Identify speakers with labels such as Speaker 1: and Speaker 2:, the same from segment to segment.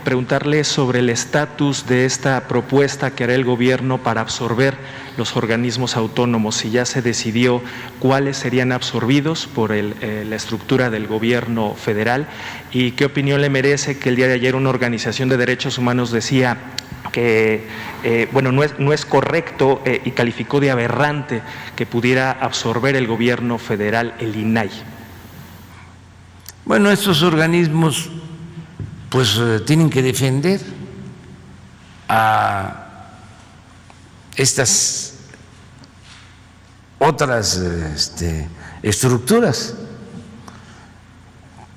Speaker 1: Preguntarle sobre el estatus de esta propuesta que hará el gobierno para absorber los organismos autónomos, si ya se decidió cuáles serían absorbidos por la estructura del gobierno federal, y qué opinión le merece que el día de ayer una organización de derechos humanos decía que no es correcto y calificó de aberrante que pudiera absorber el gobierno federal el INAI.
Speaker 2: Bueno, estos organismos pues tienen que defender a estas otras estructuras,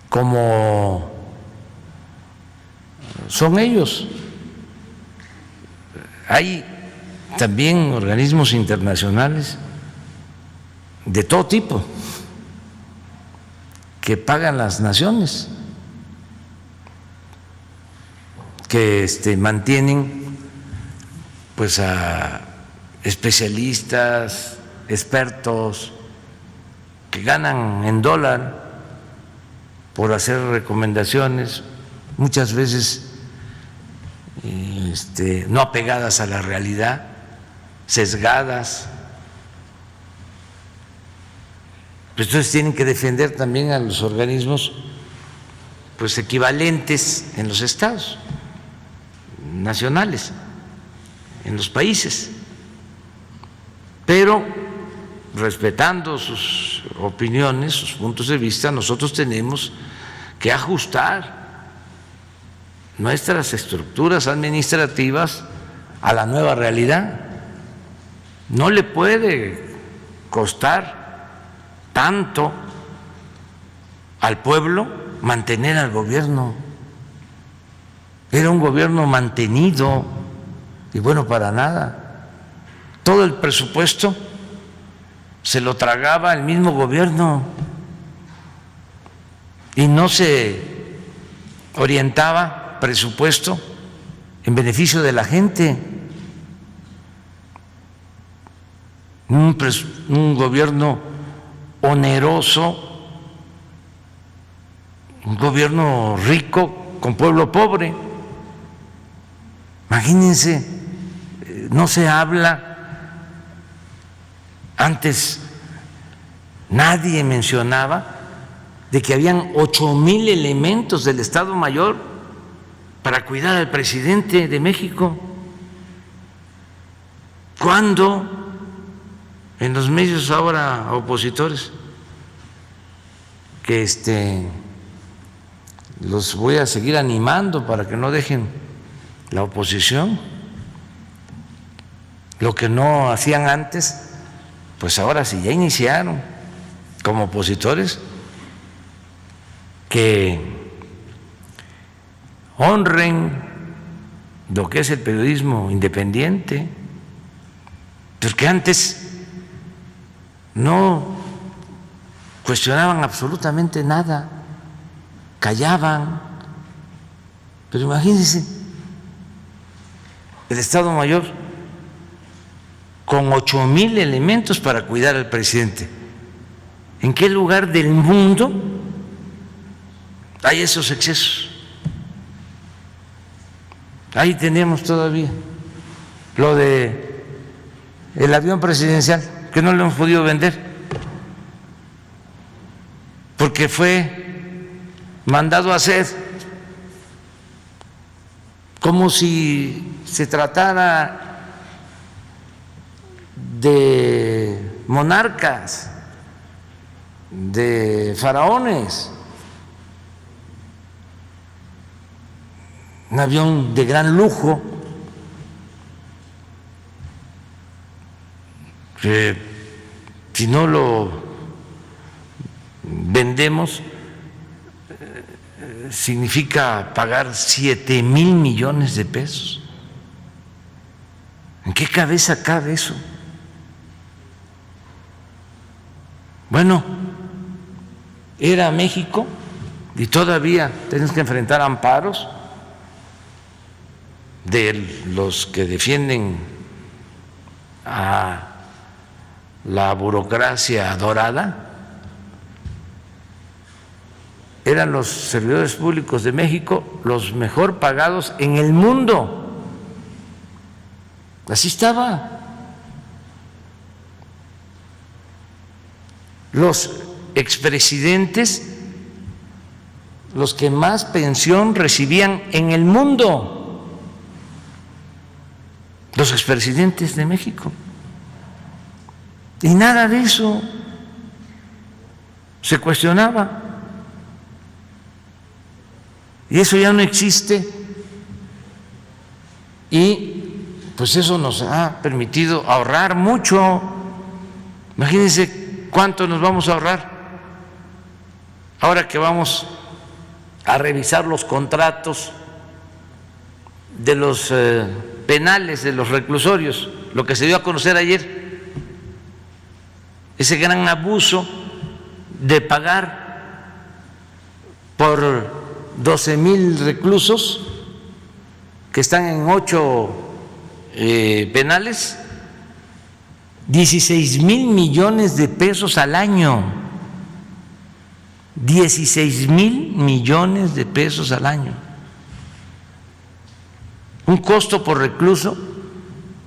Speaker 2: como son ellos. Hay también organismos internacionales de todo tipo que pagan las naciones, que mantienen pues a especialistas, expertos que ganan en dólar por hacer recomendaciones, muchas veces no apegadas a la realidad, sesgadas. Entonces tienen que defender también a los organismos pues equivalentes en los estados nacionales, en los países, pero respetando sus opiniones, sus puntos de vista. Nosotros tenemos que ajustar nuestras estructuras administrativas a la nueva realidad. No le puede costar tanto al pueblo mantener al gobierno. Era un gobierno mantenido y bueno, para nada. Todo el presupuesto se lo tragaba el mismo gobierno y no se orientaba presupuesto en beneficio de la gente. Un gobierno oneroso, un gobierno rico con pueblo pobre. Imagínense, no se habla, antes nadie mencionaba de que habían 8,000 elementos del Estado Mayor para cuidar al presidente de México, cuando en los medios ahora opositores, que los voy a seguir animando para que no dejen la oposición, lo que no hacían antes, pues ahora sí ya iniciaron como opositores, que honren lo que es el periodismo independiente, porque antes no cuestionaban absolutamente nada, callaban. Pero imagínense, el Estado Mayor con 8,000 elementos para cuidar al presidente. ¿En qué lugar del mundo hay esos excesos? Ahí tenemos todavía lo de el avión presidencial, que no lo hemos podido vender porque fue mandado a hacer como si se tratara de monarcas, de faraones. Un avión de gran lujo que si no lo vendemos significa pagar 7,000 millones de pesos. ¿En qué cabeza cabe eso? Bueno, era México y todavía tenemos que enfrentar amparos de los que defienden a la burocracia dorada. eran los servidores públicos de México los mejor pagados en el mundo. Así estaba. Los expresidentes, los que más pensión recibían en el mundo, los expresidentes de México. Y nada de eso se cuestionaba. Y eso ya no existe. Y pues eso nos ha permitido ahorrar mucho. Imagínense cuánto nos vamos a ahorrar ahora que vamos a revisar los contratos de los penales, de los reclusorios, lo que se dio a conocer ayer, ese gran abuso de pagar por 12,000 reclusos que están en 8 penales, 16,000 millones de pesos al año. 16,000 millones de pesos al año. Un costo por recluso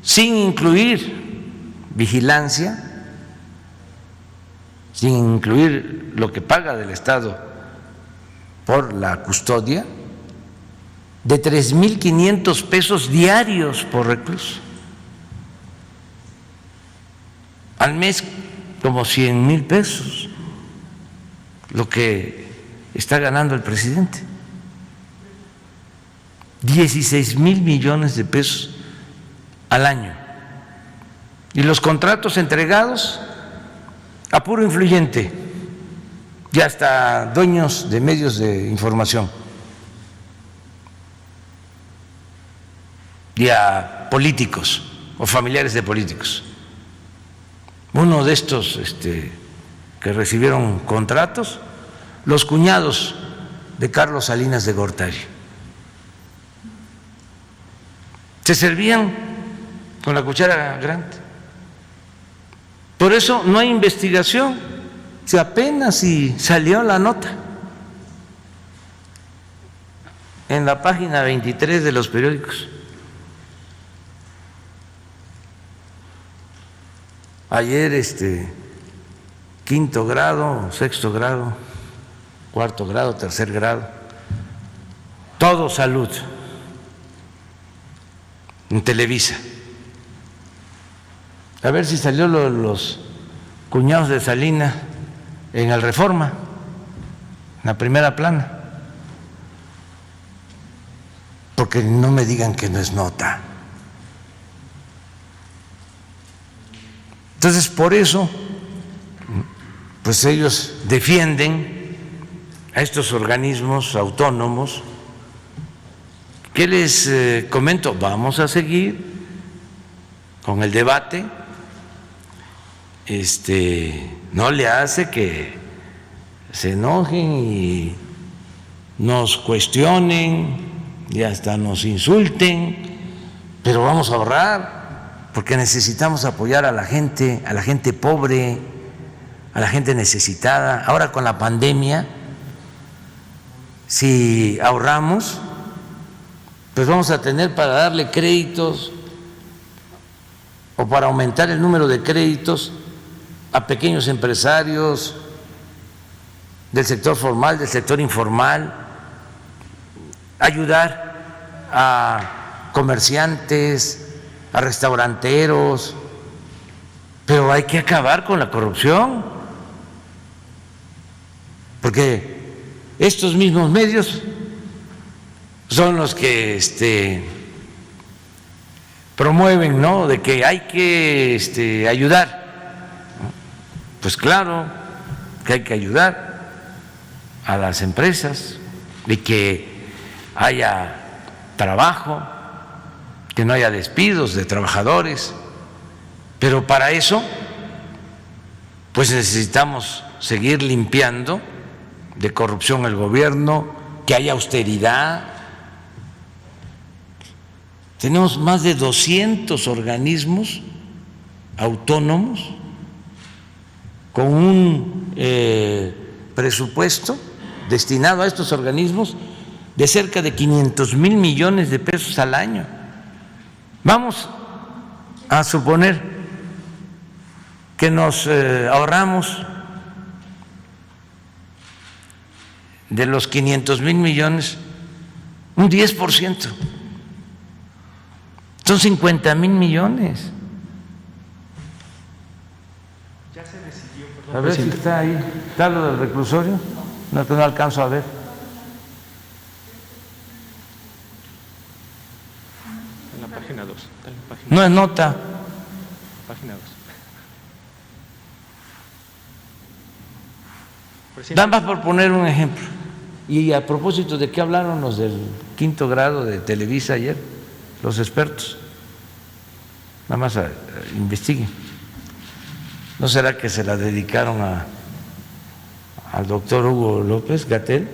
Speaker 2: sin incluir vigilancia, sin incluir lo que paga del Estado por la custodia, de 3,500 pesos diarios por recluso. Al mes como 100,000 pesos, lo que está ganando el presidente. 16,000 millones de pesos al año. Y los contratos entregados a puro influyente y hasta dueños de medios de información y a políticos o familiares de políticos. Uno de estos que recibieron contratos, los cuñados de Carlos Salinas de Gortari. Se servían con la cuchara grande. Por eso no hay investigación, si apenas si salió la nota en la página 23 de los periódicos. Ayer quinto grado, sexto grado, cuarto grado, tercer grado, todo salud en Televisa. A ver si salió los cuñados de Salinas en el Reforma, en la primera plana, porque no me digan que no es nota. Entonces, por eso, pues ellos defienden a estos organismos autónomos. ¿Qué les comento? Vamos a seguir con el debate. No le hace que se enojen y nos cuestionen y hasta nos insulten, pero vamos a ahorrar, porque necesitamos apoyar a la gente pobre, a la gente necesitada. Ahora con la pandemia, si ahorramos, pues vamos a tener para darle créditos o para aumentar el número de créditos a pequeños empresarios del sector formal, del sector informal, ayudar a comerciantes, a restauranteros, pero hay que acabar con la corrupción, porque estos mismos medios son los que promueven, ¿no?, de que hay que ayudar. Pues claro que hay que ayudar a las empresas, de que haya trabajo, que no haya despidos de trabajadores, pero para eso pues necesitamos seguir limpiando de corrupción el gobierno, que haya austeridad. Tenemos más de 200 organismos autónomos con un presupuesto destinado a estos organismos de cerca de 500,000 millones de pesos al año. Vamos a suponer que nos ahorramos de los 500,000 millones un 10%. Son 50,000 millones.
Speaker 1: Ya se decidió, perdón,
Speaker 2: A ver si está ahí. ¿Está lo del reclusorio? No, que no alcanzo a ver.
Speaker 1: En la página 2.
Speaker 2: No es nota.
Speaker 1: Página 2.
Speaker 2: Nada más por poner un ejemplo. Y a propósito de qué hablaron los del 5º grado de Televisa ayer, los expertos. Nada más investiguen. ¿No será que se la dedicaron al doctor Hugo López-Gatell?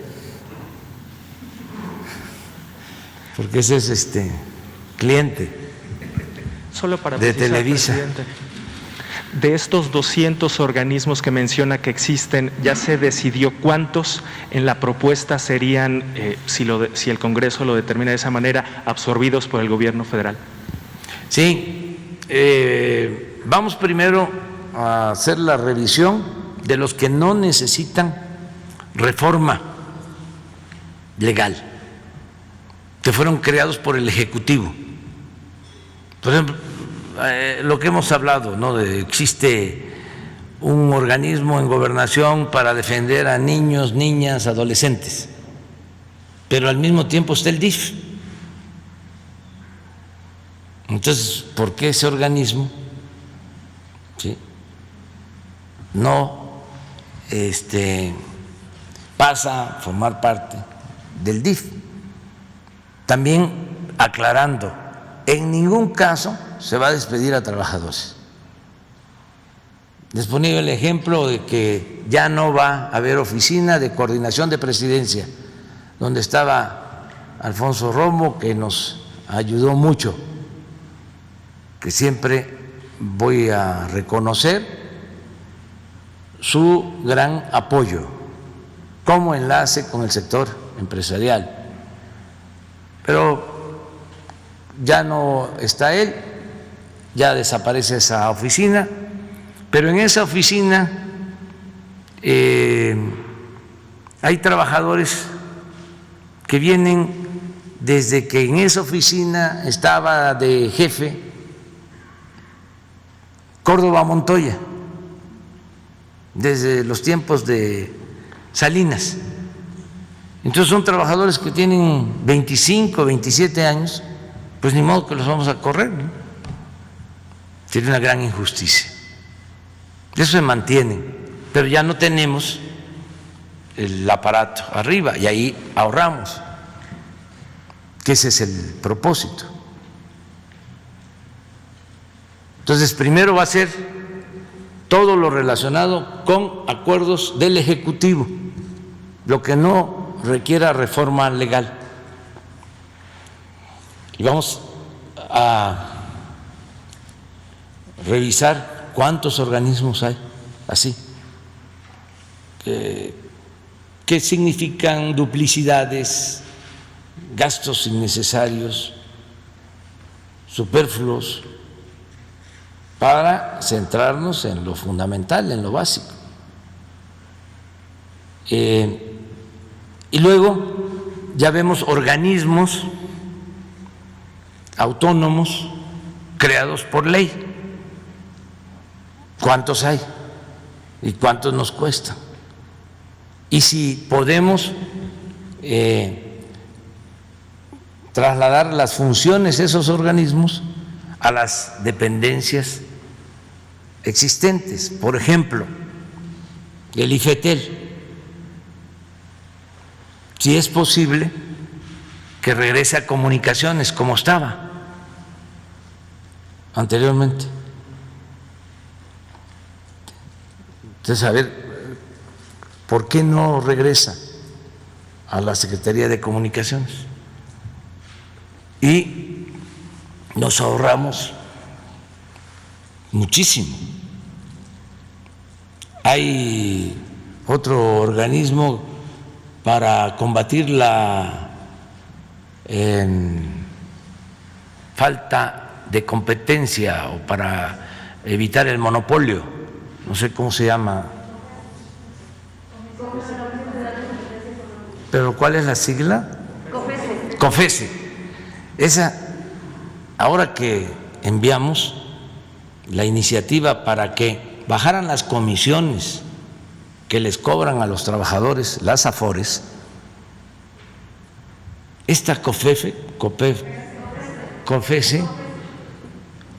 Speaker 2: Porque ese es cliente
Speaker 1: Solo para
Speaker 2: de
Speaker 1: precisar,
Speaker 2: Televisa.
Speaker 1: presidente, de estos 200 organismos que menciona que existen, ¿ya se decidió cuántos en la propuesta serían, si el Congreso lo determina de esa manera, absorbidos por el gobierno federal?
Speaker 2: Sí, vamos primero a hacer la revisión de los que no necesitan reforma legal, que fueron creados por el Ejecutivo. Por ejemplo, lo que hemos hablado, ¿no? Existe un organismo en gobernación para defender a niños, niñas, adolescentes, pero al mismo tiempo está el DIF. Entonces, ¿por qué ese organismo no pasa a formar parte del DIF? También aclarando, en ningún caso se va a despedir a trabajadores. Les ponía el ejemplo de que ya no va a haber oficina de coordinación de presidencia, donde estaba Alfonso Romo, que nos ayudó mucho, que siempre voy a reconocer su gran apoyo como enlace con el sector empresarial. Pero ya no está él, ya desaparece esa oficina, pero en esa oficina hay trabajadores que vienen desde que en esa oficina estaba de jefe Córdoba Montoya, desde los tiempos de Salinas. Entonces son trabajadores que tienen 25, 27 años, pues ni modo que los vamos a correr, ¿no? Sería una gran injusticia. Eso se mantiene, pero ya no tenemos el aparato arriba y ahí ahorramos, que ese es el propósito. Entonces, primero va a ser todo lo relacionado con acuerdos del Ejecutivo, lo que no requiera reforma legal. Y vamos a revisar cuántos organismos hay así, que significan duplicidades, gastos innecesarios, superfluos, para centrarnos en lo fundamental, en lo básico. Y luego ya vemos organismos autónomos creados por ley. ¿Cuántos hay? ¿Y cuántos nos cuesta? Y si podemos trasladar las funciones de esos organismos a las dependencias existentes. Por ejemplo, el IFETEL, si es posible que regrese a comunicaciones como estaba anteriormente. Entonces, a ver, ¿por qué no regresa a la Secretaría de Comunicaciones? Y nos ahorramos muchísimo. Hay otro organismo para combatir la falta de competencia o para evitar el monopolio, no sé cómo se llama. ¿Pero cuál es la sigla? COFECE. COFECE. Esa, ahora que enviamos la iniciativa para que bajaran las comisiones que les cobran a los trabajadores, las AFORES, esta COFECE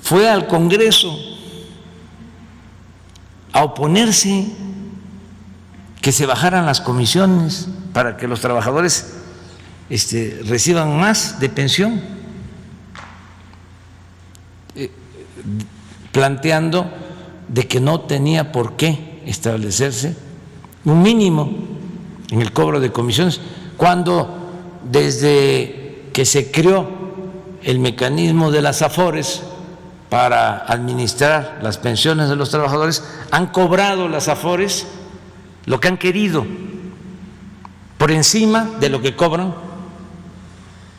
Speaker 2: fue al Congreso a oponerse que se bajaran las comisiones para que los trabajadores reciban más de pensión, planteando de que no tenía por qué establecerse un mínimo en el cobro de comisiones, cuando desde que se creó el mecanismo de las AFORES para administrar las pensiones de los trabajadores, han cobrado las AFORES lo que han querido, por encima de lo que cobran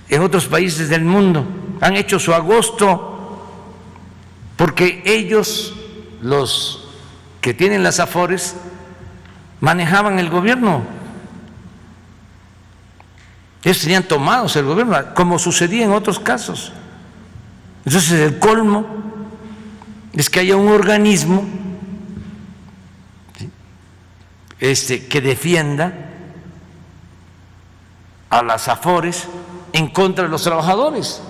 Speaker 2: en otros países del mundo. Han hecho su agosto porque ellos, los que tienen las AFORES, manejaban el gobierno. Ellos tenían tomados el gobierno, como sucedía en otros casos. Entonces el colmo es que haya un organismo que defienda a las AFORES en contra de los trabajadores,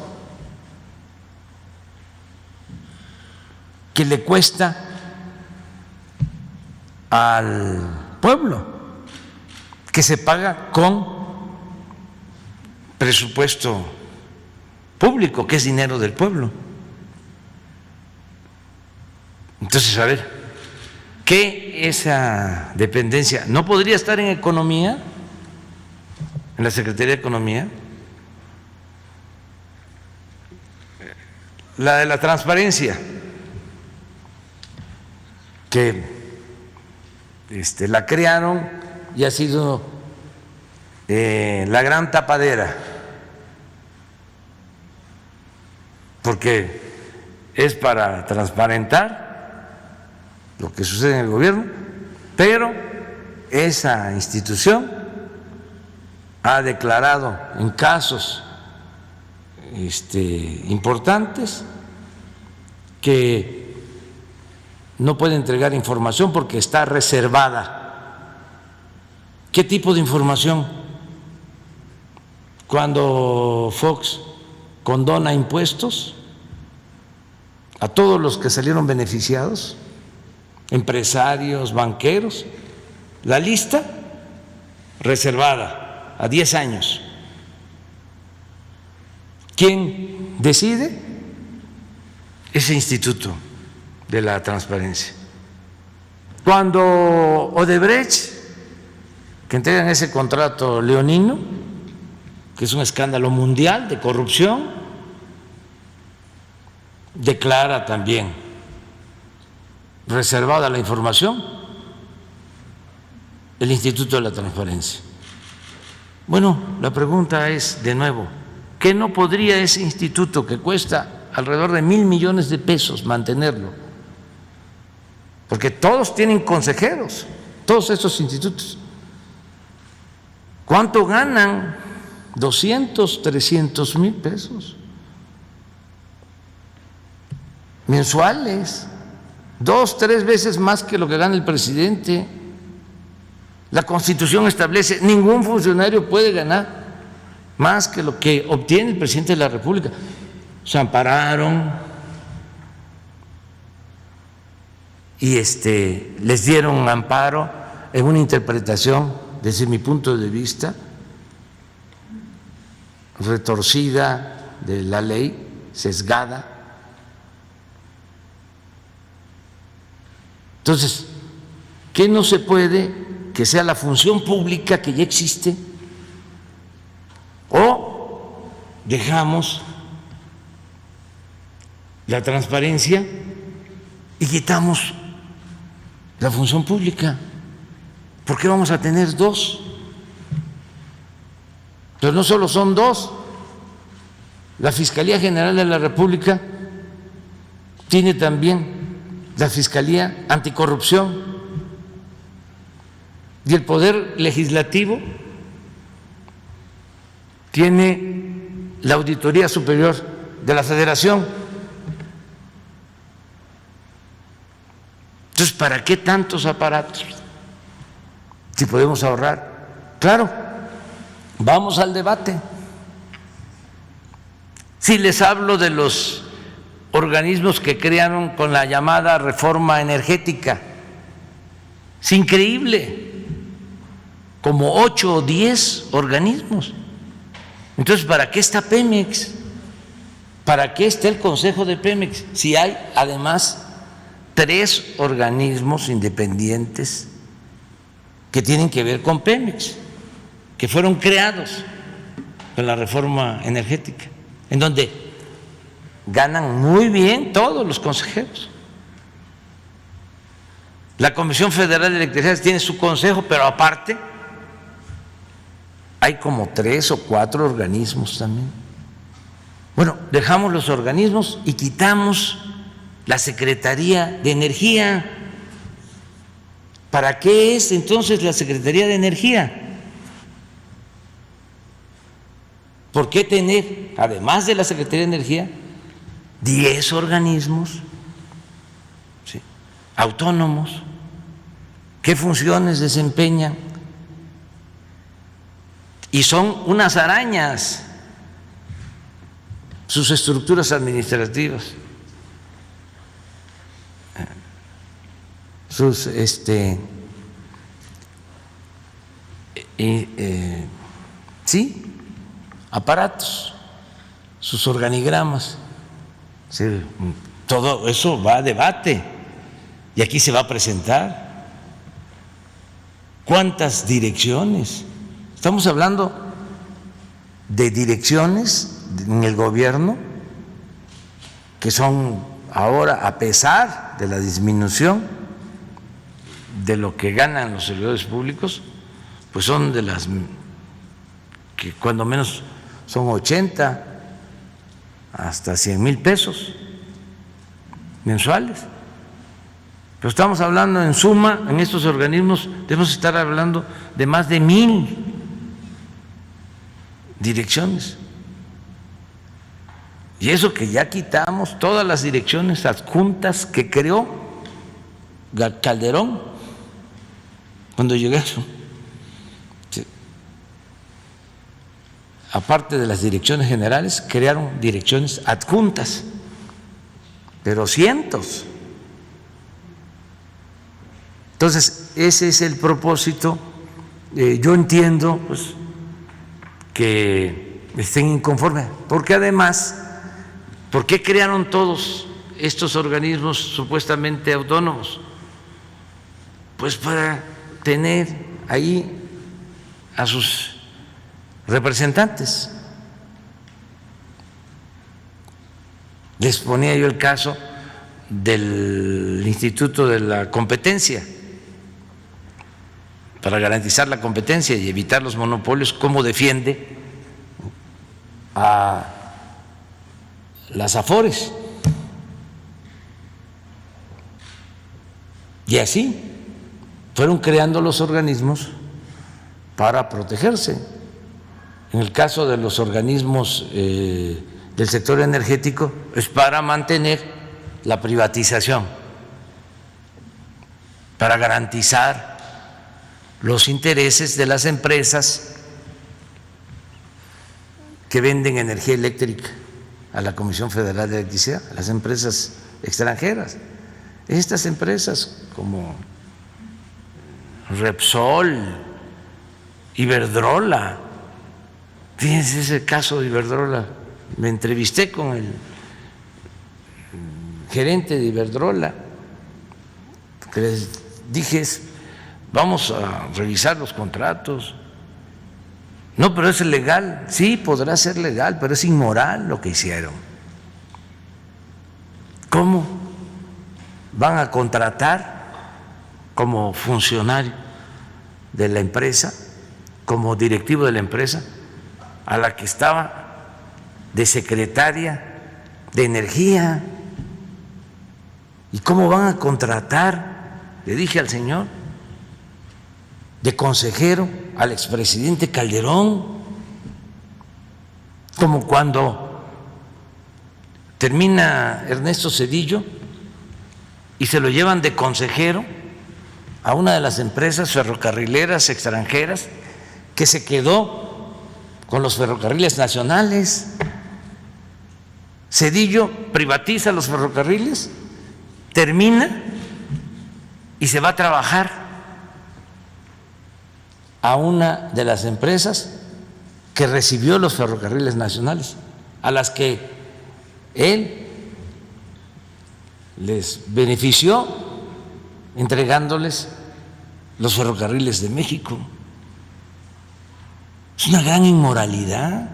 Speaker 2: que le cuesta al pueblo, que se paga con presupuesto público, que es dinero del pueblo. Entonces, a ver, ¿qué esa dependencia no podría estar en Economía, en la Secretaría de Economía? La de la transparencia, que la crearon y ha sido la gran tapadera, porque es para transparentar lo que sucede en el gobierno, pero esa institución ha declarado en casos importantes que no puede entregar información porque está reservada. ¿Qué tipo de información? Cuando Fox condona impuestos a todos los que salieron beneficiados, empresarios, banqueros, la lista reservada a 10 años. ¿Quién decide? Ese instituto de la transparencia. Cuando Odebrecht, que entregan ese contrato leonino, que es un escándalo mundial de corrupción, declara también reservada la información el Instituto de la Transparencia. Bueno, la pregunta es de nuevo, ¿qué no podría ese instituto, que cuesta alrededor de 1,000 millones de pesos mantenerlo? Porque todos tienen consejeros, todos estos institutos. ¿Cuánto ganan? 200, 300 mil pesos mensuales, 2, 3 veces más que lo que gana el presidente. La Constitución establece: ningún funcionario puede ganar más que lo que obtiene el presidente de la República. Se ampararon y les dieron un amparo en una interpretación, desde mi punto de vista, retorcida de la ley, sesgada. Entonces, ¿qué no se puede? Que sea la función pública que ya existe, o dejamos la transparencia y quitamos la función pública. ¿Por qué vamos a tener dos? Pero no solo son dos, la Fiscalía General de la República tiene también la Fiscalía Anticorrupción y el Poder Legislativo tiene la Auditoría Superior de la Federación. Entonces, ¿para qué tantos aparatos si podemos ahorrar? Claro, vamos al debate. Si les hablo de los organismos que crearon con la llamada reforma energética, es increíble, como 8 o 10 organismos. Entonces, ¿para qué está Pemex? ¿Para qué está el Consejo de Pemex? Si hay además 3 organismos independientes que tienen que ver con Pemex, que fueron creados con la reforma energética, en donde ganan muy bien todos los consejeros. La Comisión Federal de Electricidad tiene su consejo, pero aparte hay como 3 o 4 organismos también. Bueno, dejamos los organismos y quitamos la Secretaría de Energía. ¿Para qué es entonces la Secretaría de Energía? ¿Por qué tener, además de la Secretaría de Energía, 10 organismos, ¿sí?, autónomos? ¿Qué funciones desempeñan? Y son unas arañas sus estructuras administrativas, sus sí, aparatos, sus organigramas. Sí, todo eso va a debate y aquí se va a presentar. ¿Cuántas direcciones? Estamos hablando de direcciones en el gobierno que son ahora, a pesar de la disminución de lo que ganan los servidores públicos, pues son de las que cuando menos son 80 hasta 100,000 pesos mensuales. Pero estamos hablando en suma, en estos organismos debemos estar hablando de más de 1,000 direcciones. Y eso que ya quitamos todas las direcciones adjuntas que creó Calderón cuando llegaron. Sí. Aparte de las direcciones generales, crearon direcciones adjuntas, pero cientos. Entonces, ese es el propósito. Yo entiendo, pues, que estén inconformes, porque además, ¿por qué crearon todos estos organismos supuestamente autónomos? Pues para tener ahí a sus representantes. Les ponía yo el caso del Instituto de la Competencia, para garantizar la competencia y evitar los monopolios. ¿Cómo defiende a las Afores? Y así fueron creando los organismos para protegerse. En el caso de los organismos del sector energético, es para mantener la privatización, para garantizar los intereses de las empresas que venden energía eléctrica a la Comisión Federal de Electricidad, a las empresas extranjeras. Estas empresas como Repsol, Iberdrola, fíjense ese caso de Iberdrola, me entrevisté con el gerente de Iberdrola, que les dije: vamos a revisar los contratos. No, pero es legal. Sí, podrá ser legal, pero es inmoral lo que hicieron. ¿Cómo van a contratar como funcionario de la empresa, como directivo de la empresa, a la que estaba de secretaria de Energía. ¿Y cómo van a contratar, le dije al señor, de consejero al expresidente Calderón? Como cuando termina Ernesto Zedillo y se lo llevan de consejero a una de las empresas ferrocarrileras extranjeras que se quedó con los ferrocarriles nacionales. Zedillo privatiza los ferrocarriles, termina y se va a trabajar a una de las empresas que recibió los ferrocarriles nacionales, a las que él les benefició entregándoles los ferrocarriles de México. Es una gran inmoralidad.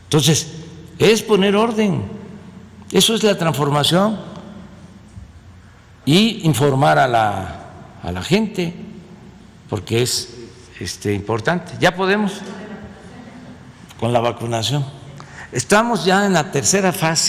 Speaker 2: Entonces, es poner orden, eso es la transformación, y informar a la gente, porque es importante. Ya podemos con la vacunación. Estamos ya en la tercera fase.